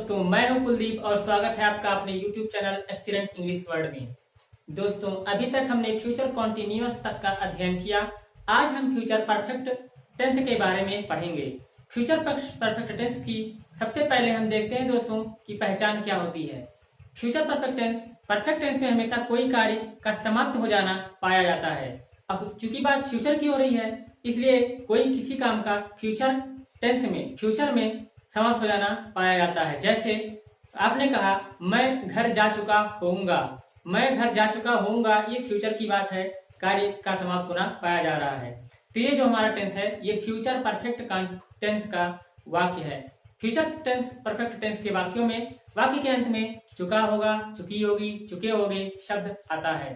दोस्तों, मैं हूं कुलदीप और स्वागत है आपका अपने YouTube channel excellent English world में। दोस्तों, अभी तक हमने फ्यूचर कॉन्टिन्यूअस तक का अध्ययन किया। आज हम फ्यूचर परफेक्ट टेंस के बारे में पढ़ेंगे। फ्यूचर परफेक्ट टेंस की सबसे पहले हम देखते हैं दोस्तों की पहचान क्या होती है। फ्यूचर परफेक्ट टेंस में हमेशा कोई कार्य का समाप्त हो जाना पाया जाता है। अब चूंकि बात फ्यूचर की हो रही है, इसलिए कोई किसी काम का फ्यूचर में समाप्त हो जाना पाया जाता है। जैसे आपने कहा मैं घर जा चुका होऊंगा, मैं घर जा चुका होऊंगा, ये फ्यूचर की बात है, कार्य का समाप्त होना पाया जा रहा है। तो ये जो हमारा टेंस है, ये फ्यूचर परफेक्ट टेंस का वाक्य है। फ्यूचर टेंस परफेक्ट टेंस के वाक्यों में वाक्य के अंत में चुका होगा, चुकी होगी, चुके होगे शब्द आता है।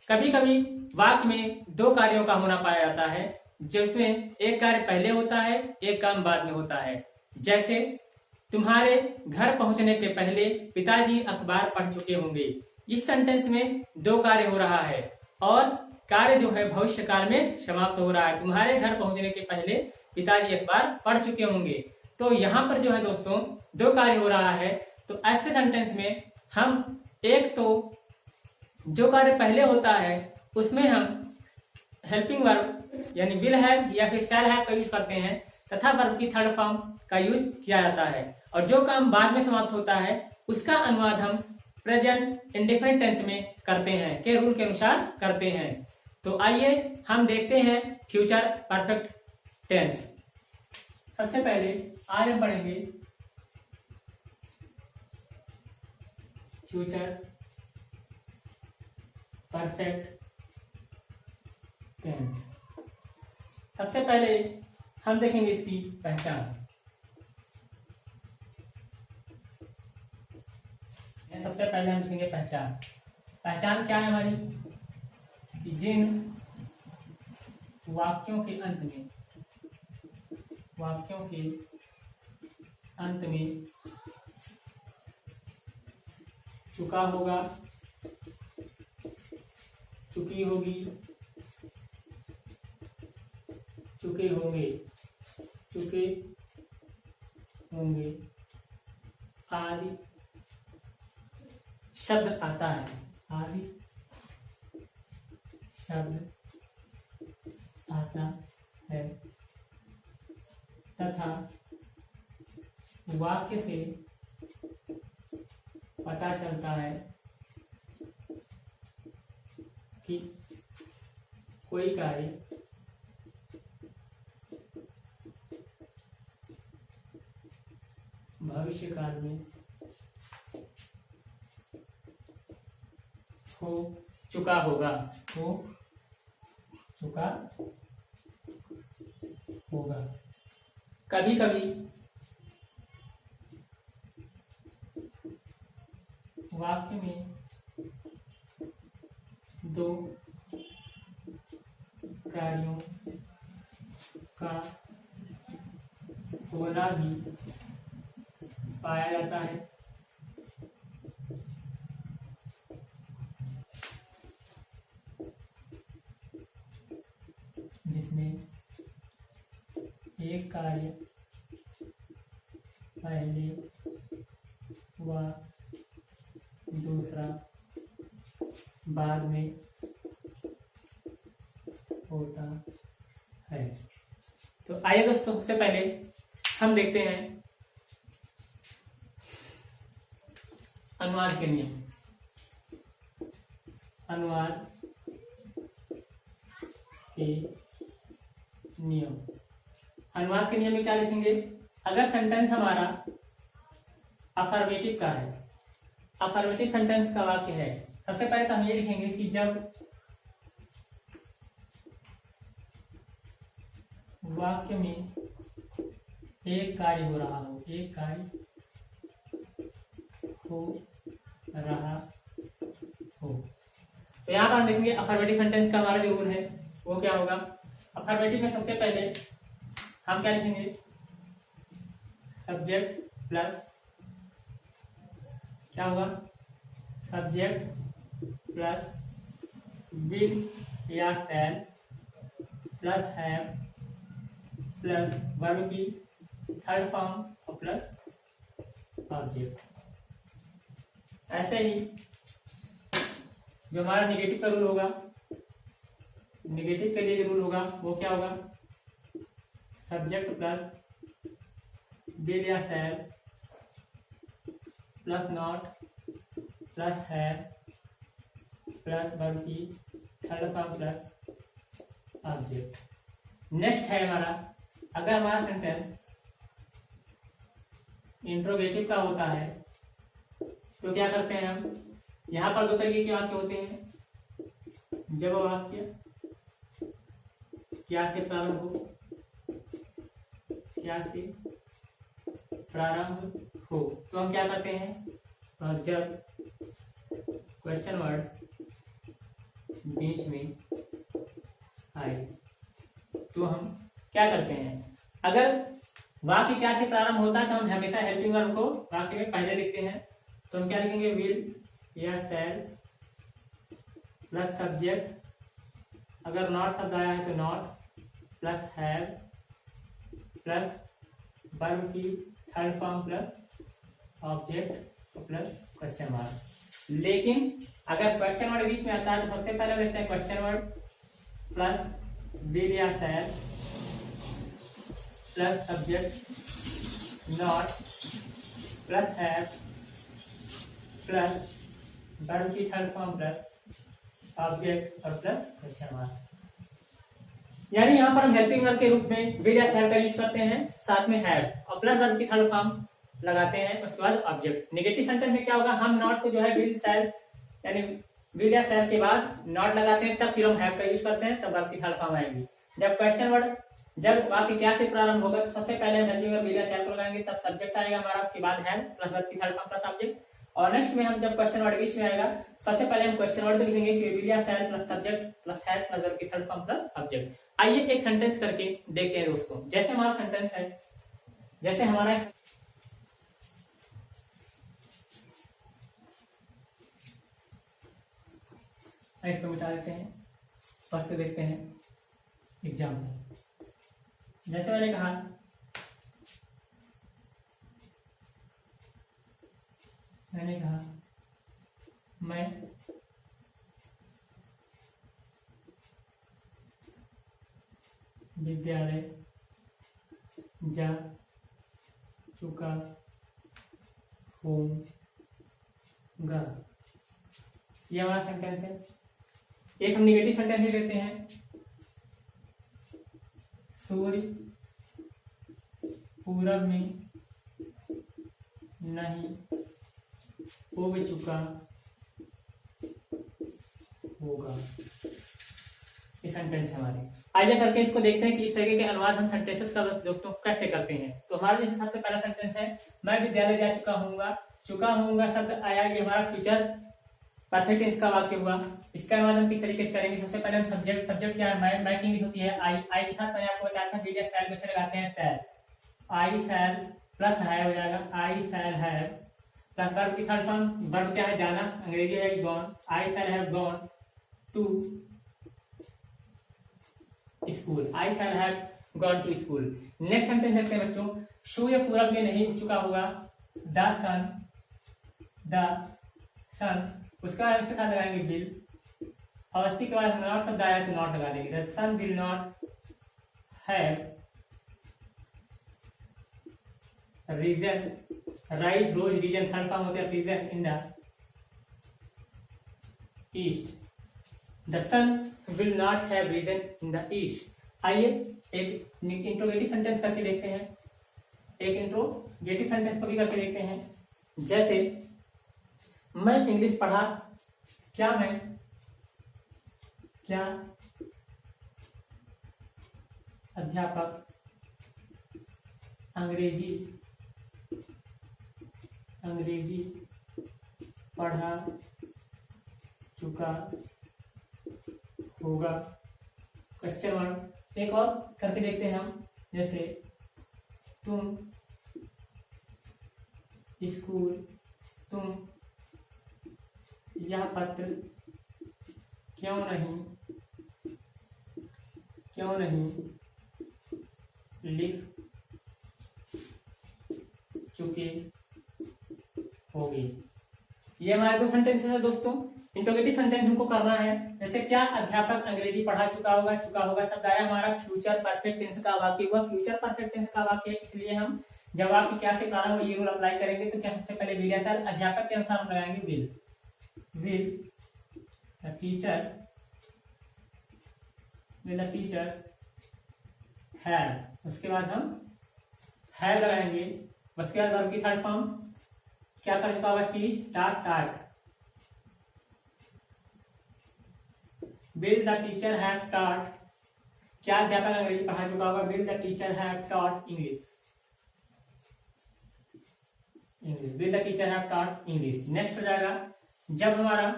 कभी कभी वाक्य में दो कार्यों का होना पाया जाता है, जिसमें एक कार्य पहले होता है, एक काम बाद में होता है। जैसे तुम्हारे घर पहुंचने के पहले पिताजी अखबार पढ़ चुके होंगे। इस सेंटेंस में दो कार्य हो रहा है और कार्य जो है भविष्य काल में समाप्त हो रहा है। तुम्हारे घर पहुंचने के पहले पिताजी अखबार पढ़ चुके होंगे। तो यहाँ पर जो है दोस्तों दो कार्य हो रहा है। तो ऐसे सेंटेंस में हम एक तो जो कार्य पहले होता है उसमें हम हेल्पिंग वर्ब यानी विल हैव या फिर शैल हैव का यूज करते हैं तथा वर्ब की थर्ड फॉर्म का यूज किया जाता है। और जो काम बाद में समाप्त होता है उसका अनुवाद हम प्रेजेंट इंडेफिनिट टेंस में करते हैं, के रूल के अनुसार करते हैं। तो आइए हम देखते हैं फ्यूचर परफेक्ट टेंस। सबसे पहले आज हम पढ़ेंगे फ्यूचर परफेक्ट टेंस। सबसे पहले हम देखेंगे इसकी पहचान। सबसे पहले हम देखेंगे पहचान। पहचान क्या है हमारी, कि जिन वाक्यों के अंत में चुका होगा, चुकी होगी, चुके होंगे, चुके होंगे आदि शब्द आता है, आदि शब्द आता है तथा वाक्य से पता चलता है कि कोई कार्य भविष्य काल में हो चुका होगा, हो चुका होगा। कभी कभी वाक्य में दो कार्यों का होना भी पाया जाता है। जिसमें एक कार्य पहले व दूसरा बाद में होता है। तो आइए दोस्तों, सबसे पहले हम देखते हैं अनुवाद के नियम। अनुवाद के नियम। अनुवाद के नियम में क्या लिखेंगे, अगर सेंटेंस हमारा अफर्मेटिव का है, अफर्मेटिव सेंटेंस का वाक्य है, सबसे पहले तो हम ये लिखेंगे कि जब वाक्य में एक कार्य हो रहा हो, एक कार्य हो रहा हो। तो यहाँ पर हम देखेंगे अफर्मेटिव सेंटेंस का हमारा जो रूल है वो क्या होगा। अफर्मेटिव में सबसे पहले हम क्या लिखेंगे, सब्जेक्ट प्लस क्या होगा, सब्जेक्ट प्लस विल या shall plus have plus verb की थर्ड फॉर्म और प्लस ऑब्जेक्ट। ऐसे ही जो हमारा निगेटिव का रूल होगा, निगेटिव के लिए जो रूल होगा वो क्या होगा, सब्जेक्ट प्लस विल या शैल प्लस नॉट प्लस है प्लस वर्ब की third form plus object. Next है हमारा, अगर हमारा सेंटेंस इंट्रोगेटिव का होता है तो क्या करते हैं हम, यहाँ पर दो तरीके के वाक्य होते हैं। जब वाक्य क्या से प्रारंभ हो, क्या से प्रारंभ हो तो हम क्या करते हैं, जब क्वेश्चन वर्ड बीच में आए तो हम क्या करते हैं, अगर वाक्य क्या से प्रारंभ होता है तो हम हमेशा हेल्पिंग वर्ब को वाक्य में पहले लिखते हैं। तो हम क्या लिखेंगे, विल या शैल प्लस सब्जेक्ट, अगर नॉट शब्द आया है तो not plus have plus verb की third form plus object plus question mark. लेकिन अगर क्वेश्चन वर्ड बीच में आता है तो सबसे पहले लिखते हैं क्वेश्चन वर्ड प्लस विल या shall plus subject not plus have plus verb की थर्ड फॉर्म प्लस ऑब्जेक्ट और प्लस क्वेश्चन मार्क। यानी यहाँ पर हम हेल्पिंग वर्ब के रूप में विल या शैल का यूज करते हैं, साथ में हैव और प्लस वर्ब की थर्ड फॉर्म लगाते हैं, उसके बाद ऑब्जेक्ट। नेगेटिव सेंटेंस में क्या होगा, हम नॉट को जो है विल शैल यानी विल या शैल के बाद नॉट लगाते हैं, तब फिर हम हैव का यूज करते हैं, तब वर्ब की थर्ड फॉर्म आएगी। जब क्वेश्चन वर्ड जब वाक्य क्या से प्रारंभ होगा तो सबसे पहले हम हेल्पिंग वर्ब विल या शैल को लगाएंगे, तब सब्जेक्ट आएगा हमारा, उसके बाद हैव प्लस वर्ब की थर्ड फॉर्म प्लस ऑब्जेक्ट। और नेक्स्ट में हम जब क्वेश्चन वर्ड बीच में आएगा सबसे पहले हम क्वेश्चन वर्ड लिखेंगे, फिर विल या shall plus subject plus have plus verb की थर्ड फॉर्म प्लस ऑब्जेक्ट। आइए एक सेंटेंस करके देखते हैं दोस्तों। जैसे हमारा सेंटेंस है, जैसे हमारा इसको मिटा देते हैं, फर्स्ट देखते हैं एग्जाम्पल। जैसे मैंने कहा, मैं विद्यालय जा चुका हूँगा। ये हमारा सेंटेंस है। एक हम निगेटिव सेंटेंस ही लेते हैं, सूर्य पूरब में नहीं उग चुका होगा। ये सेंटेंस हमारे। आइए करके इसको देखते हैं कि इस तरीके के अनुवाद हम सेंटेंसेस का दोस्तों कैसे करते हैं। तो हमारा जैसे सबसे पहला सेंटेंस है, मैं विद्यालय जा चुका हूँगा। चुका हूँगा शब्द आया, ये हमारा फ्यूचर परफेक्ट टेंस का वाक्य हुआ। इसका अनुवाद हम किस तरीके से करेंगे, सबसे पहले हम सब्जेक्ट क्या है, मैं की इंग्लिश होती है आई के साथ मैंने आपको बताया था विल या शैल में से लगाते हैं शैल, आई शैल प्लस है हो जाएगा, आई शैल है प्लस वर्ब की थर्ड फॉर्म, वर्ब क्या है जाना, अंग्रेजी है gone, I shall have gone to school, I shall have gone to school. Next sentence देखते हैं बच्चों, सूर्य पूरब में नहीं उग चुका होगा, द सन, उसका उसके साथ लगाएंगे विल, और उसके बाद हम नॉट शब्द आया तो नॉट लगा देंगे, the sun will not have risen rise rose risen third form होता है risen in the east, the sun will not have risen in the east. आइए एक इंट्रोगेटिव सेंटेंस करके देखते हैं, एक इंट्रोगेटिव सेंटेंस को भी करके देखते हैं। जैसे मैं इंग्लिश पढ़ा, क्या अध्यापक अंग्रेजी पढ़ा चुका होगा, क्वेश्चन मार्क। एक और करके देखते हैं हम, जैसे तुम यह पत्र क्यों नहीं लिख चुके होगी। ये हमारे दो सेंटेंसेस है दोस्तों। इंट्रोगेटिव सेंटेंस हमको करना है। जैसे क्या अध्यापक अंग्रेजी पढ़ा चुका होगा, शब्द आया हमारा फ्यूचर परफेक्ट टेंस का वाक्य हुआ। फ्यूचर परफेक्ट टेंस का वाक्य है, इसलिए हम जब वाक्य क्या से प्रारंभ हो ये रूल अप्लाई करेंगे तो क्या सबसे पहले विल या शैल, अध्यापक के अनुसार हम लगाएंगे विल द टीचर हैव, उसके बाद हम हैव लगाएंगे। उसके बाद वर्ब की थर्ड फॉर्म क्या कर चुका होगा, टीच टाट। Will the teacher have taught, क्या अध्यापक अंग्रेजी पढ़ा चुका होगा, will the teacher have taught English. Will the teacher have taught English. Next हो जाएगा जब हमारा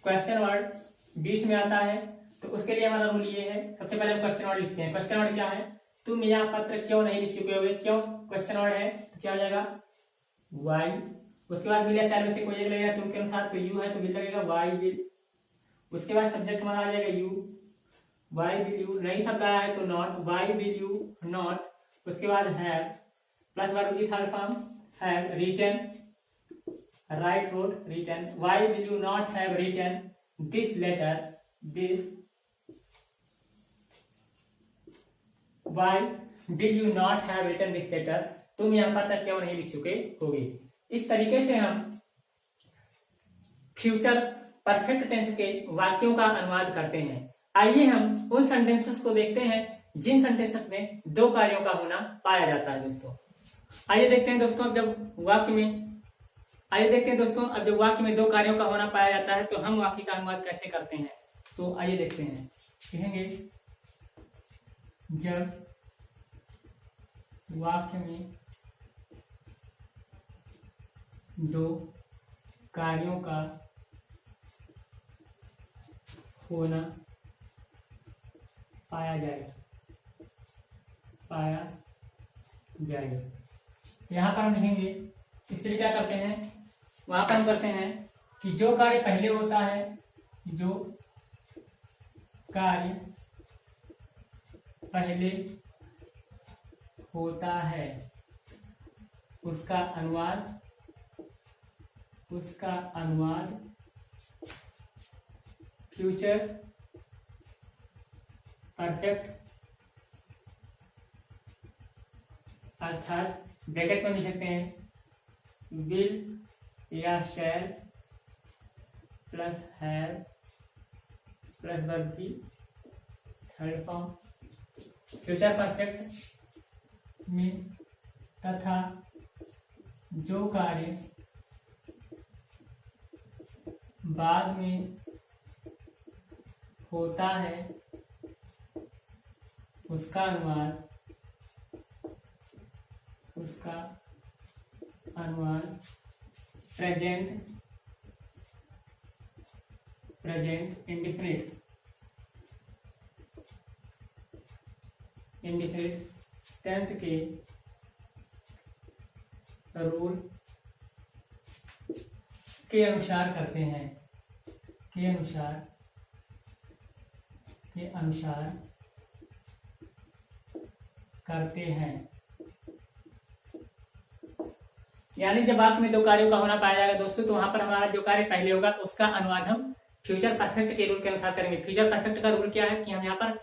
क्वेश्चन वर्ड बीच में आता है तो उसके लिए हमारा रूल ये है, सबसे पहले हम क्वेश्चन वर्ड लिखते हैं। क्वेश्चन वर्ड क्या है, तुम यह पत्र क्यों नहीं लिख चुके होगे, क्यों क्वेश्चन वर्ड है तो क्या हो जाएगा वाई। उसके बाद विल या शैल में से कोई एक लगेगा तुम के अनुसार, तो यू है तो विल लगेगा वाई विल। उसके बाद सब्जेक्ट हमारा आ जाएगा यू, वाई विल यू। नहीं शब्द आया है तो not, why will you not. उसके बाद हैव प्लस वर्ब की third form have written, write wrote written. Why will you not have written this letter, this. Why will you not have written this letter, तुम यह पत्र क्यों नहीं लिख चुके होगे। इस तरीके से हम फ्यूचर परफेक्ट टेंस के वाक्यों का अनुवाद करते हैं। आइए हम उन सेंटेंसेस को देखते हैं जिन सेंटेंसेस में दो कार्यों का होना पाया जाता है दोस्तों। आइए देखते हैं दोस्तों, अब जब वाक्य में दो कार्यों का होना पाया जाता है तो हम वाक्य का अनुवाद कैसे करते हैं। तो आइए देखते हैं। कहेंगे जब वाक्य में दो कार्यों का होना पाया जाए। यहां पर हम लिखेंगे, इसके लिए क्या करते हैं, वहां पर हम करते हैं कि जो कार्य पहले होता है, जो कार्य पहले होता है उसका अनुवाद फ्यूचर परफेक्ट अर्थात ब्रैकेट में लिख सकते हैं विल या shall plus have plus verb की थर्ड फॉर्म फ्यूचर परफेक्ट में, तथा जो कार्य बाद में होता है उसका अनुवाद प्रेजेंट इंडिफिनिट टेंस के रूल के अनुसार करते हैं, के अनुसार करते हैं। यानी जब वाक्य में दो कार्यों का होना पाया जाएगा दोस्तों, तो वहां पर हमारा जो कार्य पहले होगा उसका अनुवाद हम फ्यूचर परफेक्ट के रूल के अनुसार करेंगे। फ्यूचर परफेक्ट का रूल क्या है कि हम यहाँ पर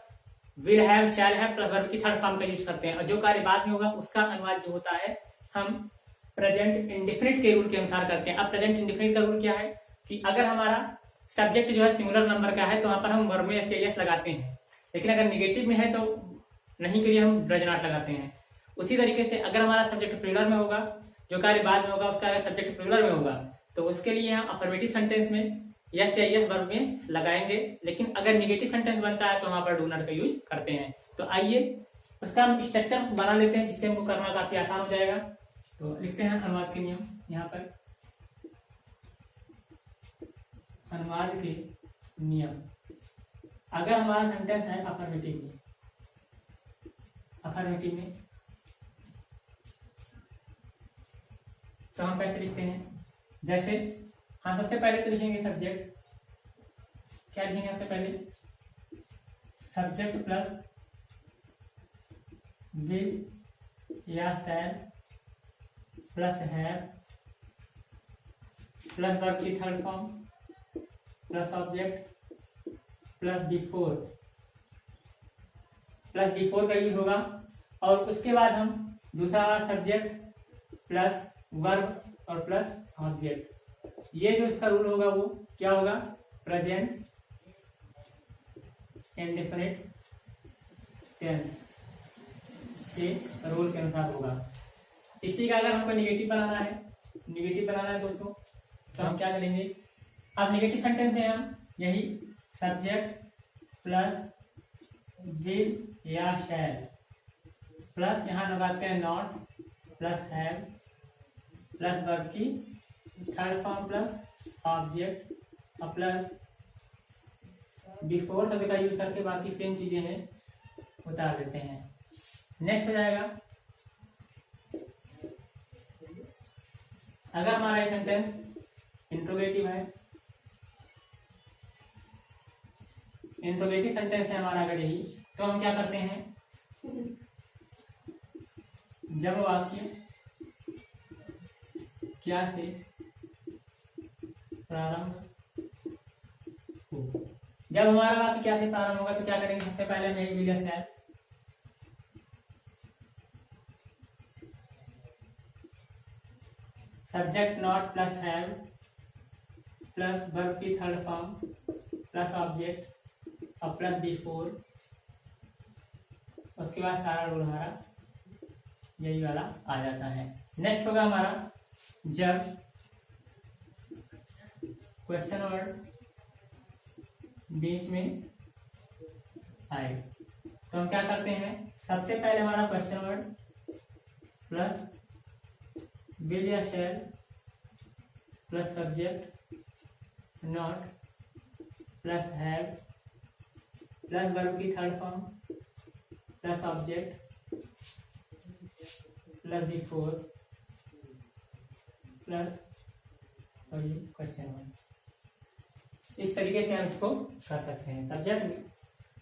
will have shall have plus verb की थर्ड फॉर्म का यूज करते हैं, और जो कार्य बाद में होगा उसका अनुवाद जो होता है हम प्रेजेंट इंडिफिनिट के रूल के अनुसार करते हैं। अब प्रेजेंट इंडिफिनिट का रूल क्या है कि अगर हमारा सब्जेक्ट जो है सिंगुलर नंबर का है तो वहां पर हम वर्ब में एस लगाते हैं, लेकिन अगर निगेटिव में है तो नहीं के लिए हम डज नॉट लगाते हैं। उसी तरीके से अगर हमारा सब्जेक्ट प्लूरल में होगा, जो कार्य बाद में होगा उसका अगर सब्जेक्ट प्लूरल में होगा तो उसके लिए हम अफर्मेटिव सेंटेंस में यस या यस वर्ब में लगाएंगे, लेकिन अगर निगेटिव सेंटेंस बनता है तो वहां पर डू नॉट का यूज करते हैं। तो आइए उसका हम स्ट्रक्चर बना लेते हैं जिससे हमको करना काफी आसान हो जाएगा। तो लिखते हैं अनुवाद के नियम। यहाँ पर अनुवाद के नियम, अगर हमारा सेंटेंस है अफर्मेटिव में तो हम कैसे लिखते हैं, जैसे हम सबसे पहले तो लिखेंगे सब्जेक्ट। क्या लिखेंगे सबसे पहले, सब्जेक्ट प्लस विल या shall plus have plus verb की third form plus object plus before का यूज होगा। और उसके बाद हम दूसरा सब्जेक्ट प्लस वर्ब और प्लस ऑब्जेक्ट। ये जो इसका रूल होगा वो क्या होगा, प्रेजेंट इंडेफिनिट टेंस के रूल के अनुसार होगा। इसी का अगर हमको निगेटिव बनाना है दोस्तों, तो हम क्या करेंगे, अब निगेटिव सेंटेंस में हम यही सब्जेक्ट प्लस विल या शैल प्लस यहाँ लगाते हैं not plus have plus verb की थर्ड फॉर्म प्लस ऑब्जेक्ट और प्लस बिफोर सभी का यूज करके बाकी सेम चीजें हैं उतार देते हैं। नेक्स्ट हो जाएगा, अगर हमारा ये सेंटेंस इंट्रोगेटिव है, इंट्रोगेटिव सेंटेंस है हमारा अगर यही, तो हम क्या करते हैं, जब वाक्य क्या से प्रारंभ हो, जब हमारा वाक्य क्या से प्रारंभ होगा तो क्या करेंगे, सबसे पहले हम यही विल है subject not plus have plus verb की थर्ड फॉर्म प्लस ऑब्जेक्ट और प्लस बिफोर, उसके बाद सारा रूल हमारा यही वाला आ जाता है। नेक्स्ट होगा हमारा, जब क्वेश्चन वर्ड बीच में आए तो हम क्या करते हैं, सबसे पहले हमारा क्वेश्चन वर्ड प्लस विल या shall plus subject not plus have plus verb की third form plus object plus before plus और ये क्वेश्चन वर्ड। इस तरीके से हम इसको कर सकते हैं, सब्जेक्ट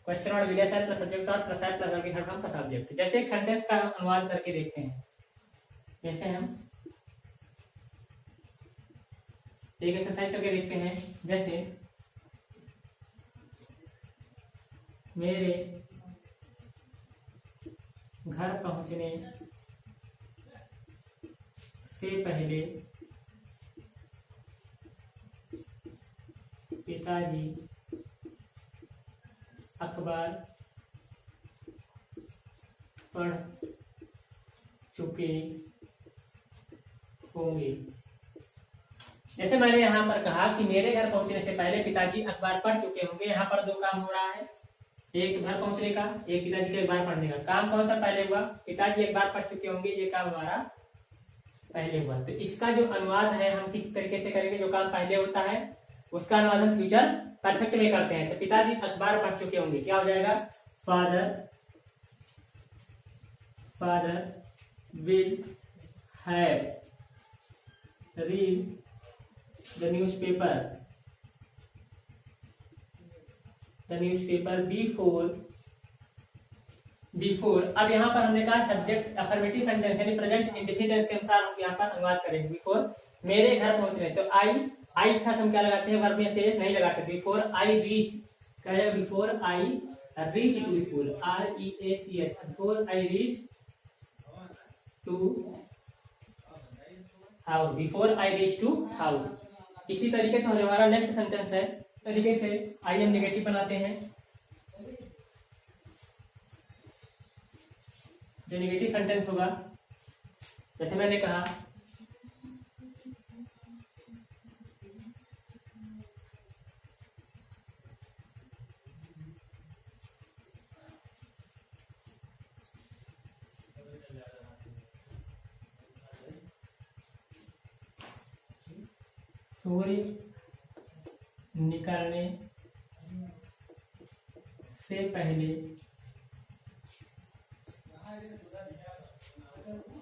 क्वेश्चन वर्ड विल या shall plus subject not plus have plus verb की थर्ड फॉर्म प्लस ऑब्जेक्ट। जैसे एक सेंटेंस का अनुवाद करके देखते हैं, जैसे हम एक एक्सरसाइज करके देखते हैं, जैसे मेरे घर पहुंचने से पहले पिताजी अखबार पढ़ चुके होंगे। जैसे मैंने यहाँ पर कहा कि मेरे घर पहुंचने से पहले पिताजी अखबार पढ़ चुके होंगे, यहाँ पर दो काम हो रहा है, एक घर पहुंचने का, एक पिताजी के अखबार पढ़ने का। काम कौन सा पहले हुआ, पिताजी अखबार पढ़ चुके होंगे, ये काम हमारा पहले हुआ। तो इसका जो अनुवाद है हम किस तरीके से करेंगे, जो काम पहले होता है उसका अनुवाद हम फ्यूचर परफेक्ट में करते हैं। तो पिताजी अखबार पढ़ चुके होंगे, क्या हो जाएगा, father will have read the newspaper before। अब यहाँ पर हमने कहा सब्जेक्ट अफर्मेटिव सेंटेंस यानी प्रेजेंट इंडेफिनिट के अनुसार हम यहाँ पर अनुवाद करेंगे। बिफोर मेरे घर पहुंचने, तो आई के साथ हम क्या लगाते हैं, वर्ब में से नहीं लगाते। बिफोर आई रीच, क्या है, before I reach to school, REACH, before I reach to house, before I reach to house. इसी तरीके से हमारा नेक्स्ट सेंटेंस है, तरीके से आई एम नेगेटिव बनाते हैं। जो नेगेटिव सेंटेंस होगा, जैसे मैंने कहा सूर्य निकलने से पहले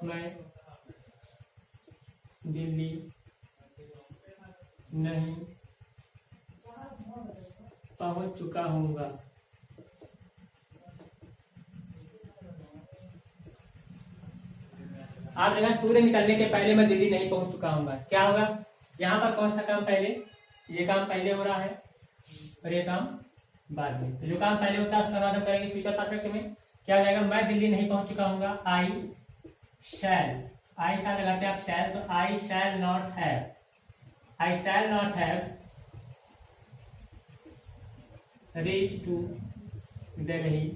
मैं दिल्ली नहीं पहुंच चुका हूँगा। आप देखा सूर्य निकलने के पहले मैं दिल्ली नहीं पहुंच चुका हूँगा, क्या होगा, यहाँ पर कौन सा काम पहले, ये काम पहले हो रहा है और ये काम बाद में। तो जो काम पहले होता है उसका मतलब करेंगे फ्यूचर परफेक्ट में। क्या हो जाएगा, मैं दिल्ली नहीं पहुंच चुका हूँ, आई शैल, आई शैल लगाते हैं आप शैल, तो I shall not have, I shall not have reach to Delhi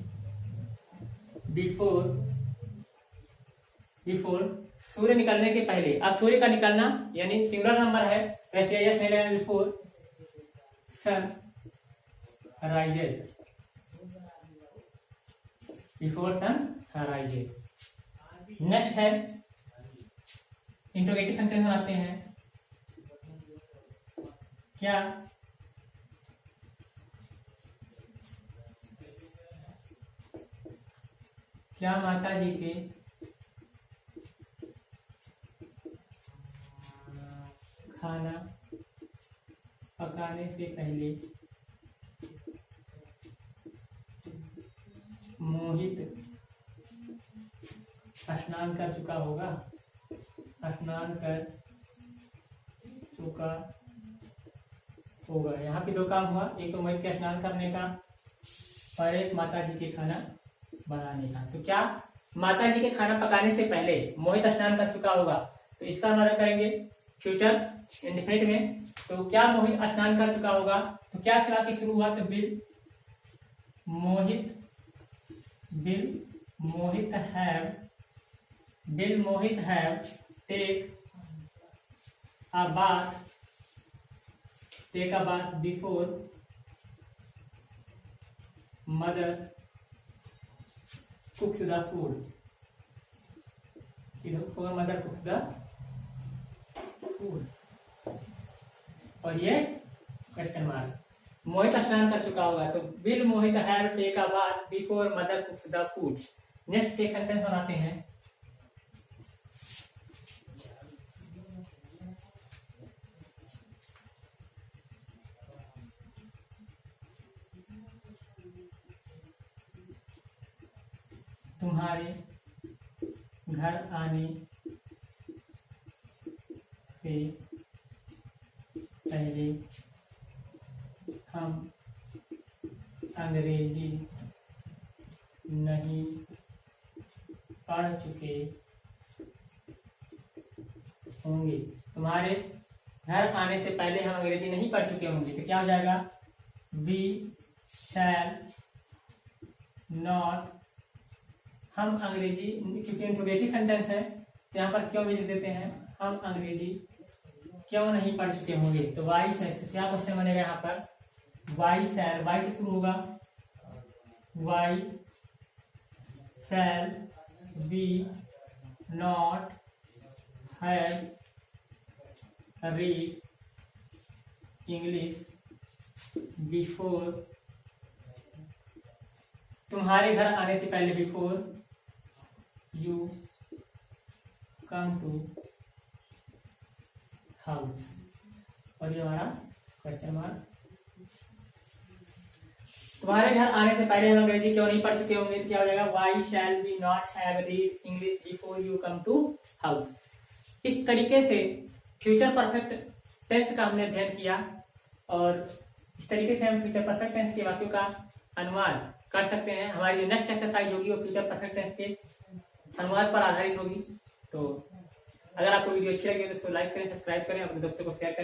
before, before सूर्य निकलने के पहले। अब सूर्य का निकलना यानी सिंगुलर नंबर है, वैसे यस नहीं रहेगा, before sun rises, before sun rises. Next है इंट्रोगेटिव सेंटेंस बनाते हैं। क्या क्या माता जी के खाना पकाने से पहले मोहित स्नान कर चुका होगा, स्नान कर चुका होगा। यहाँ पे दो काम हुआ, एक तो मोहित के स्नान करने का और एक माता जी के खाना बनाने का। तो क्या माता जी के खाना पकाने से पहले मोहित स्नान कर चुका होगा, तो इसका मतलब करेंगे फ्यूचर इंडेफिनिट में। तो क्या मोहित स्नान कर चुका होगा, तो क्या से वाक्य शुरू हुआ, तो will Mohit, will Mohit have, will Mohit have take a bath, take a bath before mother cooks the food, before mother cooks the food. और ये क्वेश्चन मार्क, मोहित स्नान कर चुका होगा, तो will Mohit have take a bath before mother cooks the food. Next एक sentence बनाते हैं। तुम्हारे घर आने से पहले हम अंग्रेजी नहीं पढ़ चुके होंगे। तुम्हारे घर आने से पहले हम अंग्रेजी नहीं पढ़ चुके होंगे, तो क्या हो जाएगा, वी शैल नॉट, हम अंग्रेजी, क्योंकि इंट्रोगेटिव सेंटेंस है तो यहाँ पर क्यों भी लिख देते हैं, हम अंग्रेजी क्यों नहीं पढ़ चुके होंगे। तो वाई से, तो क्या क्वेश्चन बनेगा यहाँ पर, वाई शैल, वाई से शुरू होगा, why shall be not have read English before, तुम्हारे घर आने से पहले, before you come to house. और ये हमारा क्वेश्चन मार्क, तुम्हारे घर आने से पहले हम अंग्रेजी क्यों नहीं पढ़ चुके होंगे, तो क्या हो जाएगा, why shall we not have read English before you come to house. इस तरीके से फ्यूचर परफेक्ट टेंस का हमने अध्ययन किया और इस तरीके से हम फ्यूचर परफेक्ट टेंस के वाक्यों का अनुवाद कर सकते हैं। हमारी जो नेक्स्ट एक्सरसाइज होगी वो फ्यूचर परफेक्ट टेंस के अनुवाद पर आधारित होगी। तो अगर आपको वीडियो अच्छी लगी तो इसको लाइक करें, सब्सक्राइब करें, अपने दोस्तों को शेयर करें।